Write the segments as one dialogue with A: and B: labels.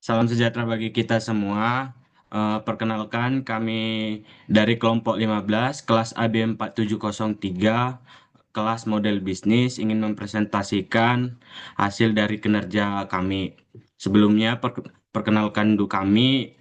A: Salam sejahtera bagi kita semua. Perkenalkan kami dari kelompok 15, kelas AB 4703, kelas model bisnis ingin mempresentasikan hasil dari kinerja kami. Sebelumnya perkenalkan dulu kami.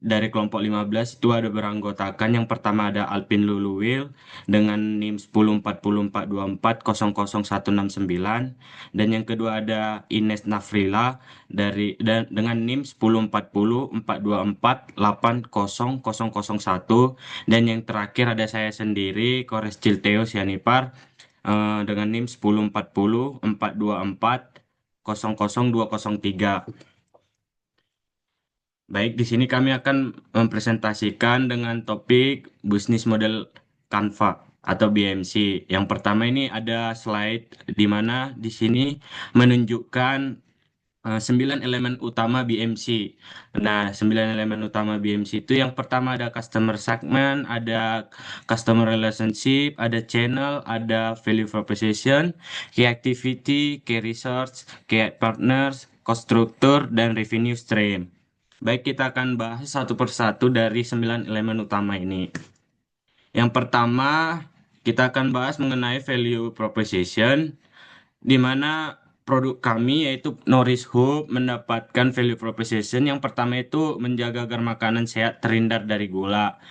A: Dari kelompok 15 itu ada beranggotakan yang pertama ada Alpin Luluwil dengan NIM 104042400169 dan yang kedua ada Ines Nafrila dengan NIM 104042488001 dan yang terakhir ada saya sendiri Kores Cilteo Sianipar dengan NIM 104042400203. Baik, di sini kami akan mempresentasikan dengan topik bisnis model Canva atau BMC. Yang pertama ini ada slide di mana di sini menunjukkan 9 elemen utama BMC. Nah, 9 elemen utama BMC itu yang pertama ada customer segment, ada customer relationship, ada channel, ada value proposition, key activity, key research, key partners, cost structure, dan revenue stream. Baik, kita akan bahas satu persatu dari 9 elemen utama ini. Yang pertama, kita akan bahas mengenai value proposition, di mana produk kami yaitu Nourish Hub mendapatkan value proposition. Yang pertama itu menjaga agar makanan sehat terhindar dari gula.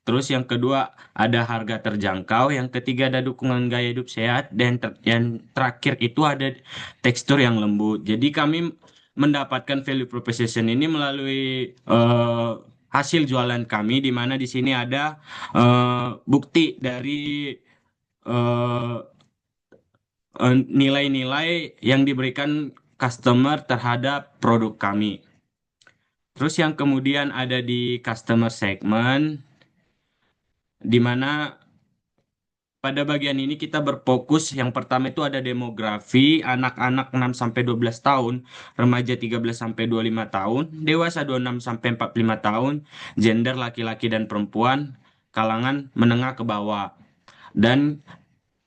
A: Terus yang kedua ada harga terjangkau, yang ketiga ada dukungan gaya hidup sehat, dan yang terakhir itu ada tekstur yang lembut. Jadi kami mendapatkan value proposition ini melalui hasil jualan kami, di mana di sini ada bukti dari eh, nilai-nilai yang diberikan customer terhadap produk kami. Terus yang kemudian ada di customer segment, di mana pada bagian ini kita berfokus yang pertama itu ada demografi, anak-anak 6 sampai 12 tahun, remaja 13 sampai 25 tahun, dewasa 26 sampai 45 tahun, gender laki-laki dan perempuan, kalangan menengah ke bawah. Dan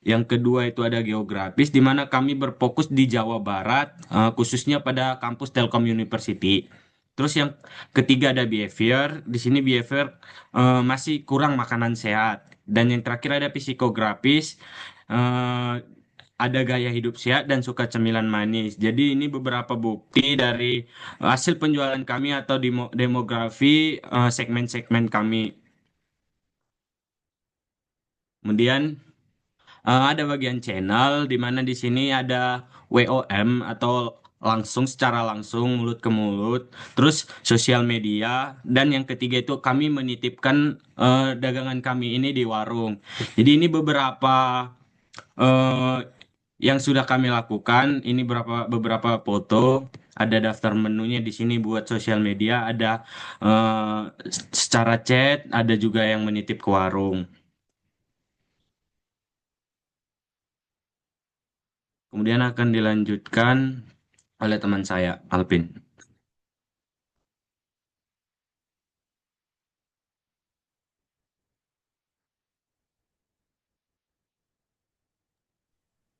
A: yang kedua itu ada geografis, di mana kami berfokus di Jawa Barat, khususnya pada kampus Telkom University. Terus yang ketiga ada behavior, di sini behavior masih kurang makanan sehat. Dan yang terakhir ada psikografis, eh, ada gaya hidup sehat dan suka cemilan manis. Jadi ini beberapa bukti dari hasil penjualan kami atau demografi segmen-segmen kami. Kemudian ada bagian channel di mana di sini ada WOM atau langsung secara langsung mulut ke mulut, terus sosial media, dan yang ketiga itu kami menitipkan dagangan kami ini di warung. Jadi ini beberapa eh, yang sudah kami lakukan. Ini beberapa foto. Ada daftar menunya di sini buat sosial media, ada eh, secara chat, ada juga yang menitip ke warung. Kemudian akan dilanjutkan oleh teman saya, Alvin.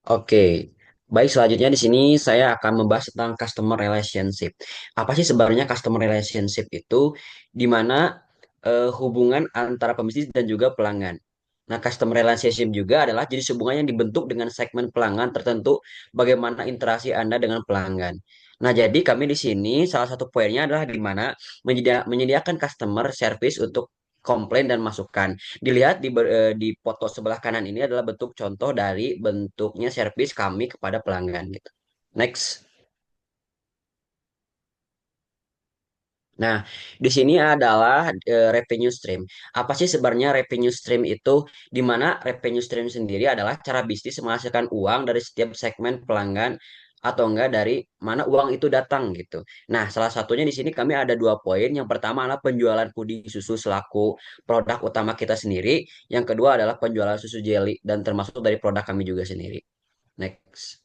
B: Oke, baik selanjutnya di sini saya akan membahas tentang customer relationship. Apa sih sebenarnya customer relationship itu? Di mana hubungan antara pembisnis dan juga pelanggan. Nah, customer relationship juga adalah jenis hubungan yang dibentuk dengan segmen pelanggan tertentu, bagaimana interaksi Anda dengan pelanggan. Nah, jadi kami di sini salah satu poinnya adalah di mana menyediakan customer service untuk komplain dan masukan. Dilihat di foto sebelah kanan ini adalah bentuk contoh dari bentuknya servis kami kepada pelanggan gitu. Next. Nah, di sini adalah revenue stream. Apa sih sebenarnya revenue stream itu? Di mana revenue stream sendiri adalah cara bisnis menghasilkan uang dari setiap segmen pelanggan atau enggak dari mana uang itu datang gitu. Nah, salah satunya di sini kami ada dua poin. Yang pertama adalah penjualan puding susu selaku produk utama kita sendiri. Yang kedua adalah penjualan susu jelly dan termasuk dari produk kami juga sendiri. Next.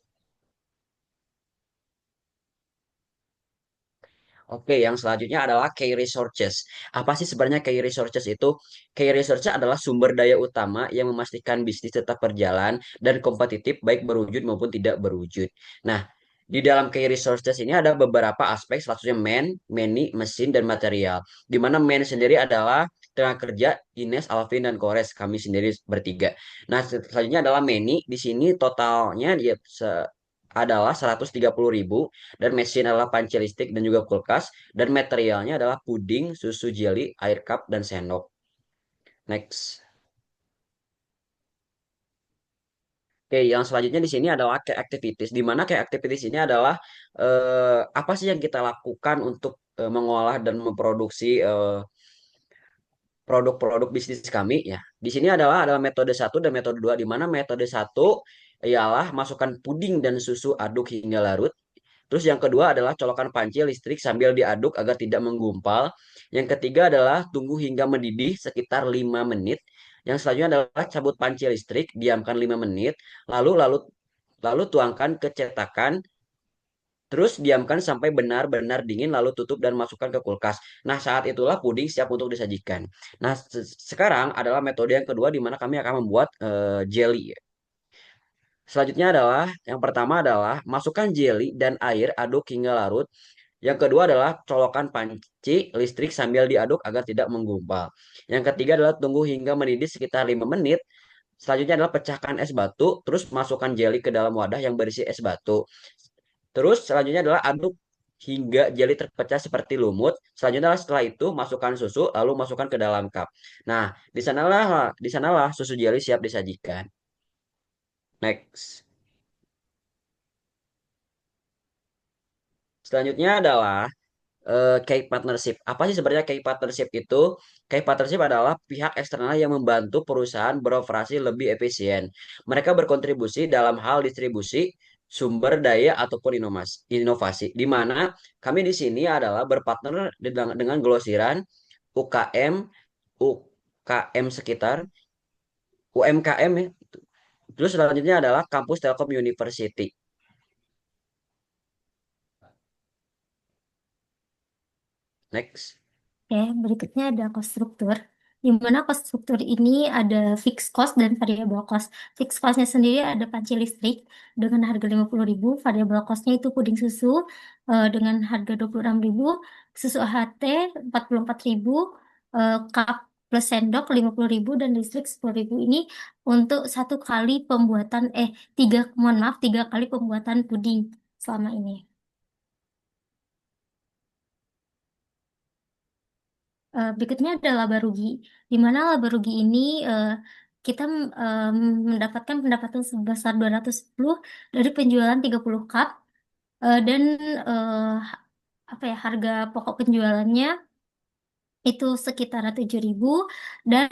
B: Oke, yang selanjutnya adalah key resources. Apa sih sebenarnya key resources itu? Key resources adalah sumber daya utama yang memastikan bisnis tetap berjalan dan kompetitif baik berwujud maupun tidak berwujud. Nah, Di dalam key resources ini ada beberapa aspek, salah satunya many, mesin, dan material. Di mana man sendiri adalah tenaga kerja Ines, Alvin, dan Kores, kami sendiri bertiga. Nah, selanjutnya adalah many. Di sini totalnya dia adalah 130.000 dan mesin adalah panci listrik dan juga kulkas dan materialnya adalah puding, susu jelly, air cup dan sendok. Next. Oke, yang selanjutnya di sini adalah kayak activities. Di mana kayak activities ini adalah apa sih yang kita lakukan untuk mengolah dan memproduksi produk-produk bisnis kami ya. Di sini adalah metode satu dan metode dua, di mana metode satu ialah masukkan puding dan susu aduk hingga larut. Terus yang kedua adalah colokan panci listrik sambil diaduk agar tidak menggumpal. Yang ketiga adalah tunggu hingga mendidih sekitar 5 menit. Yang selanjutnya adalah cabut panci listrik, diamkan 5 menit, lalu lalu lalu tuangkan ke cetakan, terus diamkan sampai benar-benar dingin, lalu tutup dan masukkan ke kulkas. Nah, saat itulah puding siap untuk disajikan. Nah, sekarang adalah metode yang kedua di mana kami akan membuat jelly. Selanjutnya adalah yang pertama adalah masukkan jelly dan air, aduk hingga larut. Yang kedua adalah colokan panci listrik sambil diaduk agar tidak menggumpal. Yang ketiga adalah tunggu hingga mendidih sekitar 5 menit. Selanjutnya adalah pecahkan es batu, terus masukkan jelly ke dalam wadah yang berisi es batu. Terus selanjutnya adalah aduk hingga jelly terpecah seperti lumut. Selanjutnya adalah setelah itu masukkan susu, lalu masukkan ke dalam cup. Nah, di sanalah susu jelly siap disajikan. Next. Selanjutnya adalah key partnership. Apa sih sebenarnya key partnership itu? Key partnership adalah pihak eksternal yang membantu perusahaan beroperasi lebih efisien. Mereka berkontribusi dalam hal distribusi, sumber daya ataupun inovasi. Di mana kami di sini adalah berpartner dengan Glosiran, UKM, UKM sekitar, UMKM ya. Terus selanjutnya adalah kampus Telkom University. Next.
C: Oke, berikutnya ada cost struktur. Di mana cost struktur ini ada fixed cost dan variable cost. Fixed cost-nya sendiri ada panci listrik dengan harga 50.000, variable cost-nya itu puding susu dengan harga 26.000, susu AHT 44.000, cup plus sendok 50.000 dan listrik 10.000 ini untuk satu kali pembuatan tiga kali pembuatan puding selama ini. Berikutnya ada laba rugi, di mana laba rugi ini kita mendapatkan pendapatan sebesar 210 dari penjualan 30 cup dan eh, apa ya harga pokok penjualannya itu sekitar 7.000 dan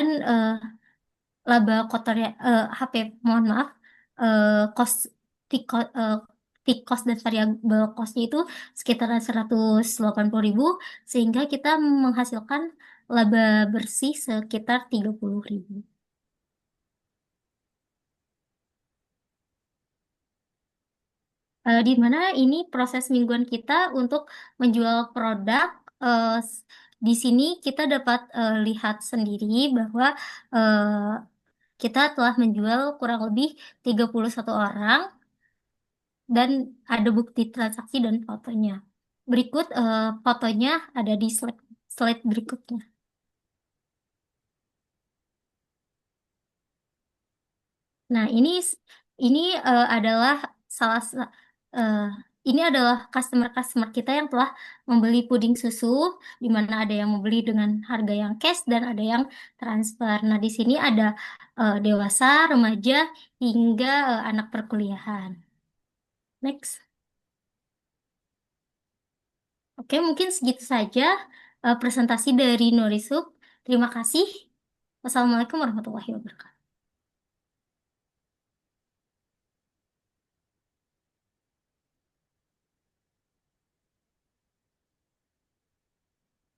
C: laba kotornya HP mohon maaf cost fixed co- eh, fixed cost dan variable costnya itu sekitar 180.000 sehingga kita menghasilkan laba bersih sekitar 30.000. Di mana ini proses mingguan kita untuk menjual produk. eh, s- di sini kita dapat lihat sendiri bahwa kita telah menjual kurang lebih 31 orang dan ada bukti transaksi dan fotonya. Berikut fotonya ada di slide berikutnya. Nah, ini adalah salah sa- eh, ini adalah customer-customer kita yang telah membeli puding susu, di mana ada yang membeli dengan harga yang cash dan ada yang transfer. Nah, di sini ada dewasa, remaja, hingga anak perkuliahan. Next. Oke, mungkin segitu saja presentasi dari Norisub. Terima kasih. Wassalamualaikum warahmatullahi wabarakatuh.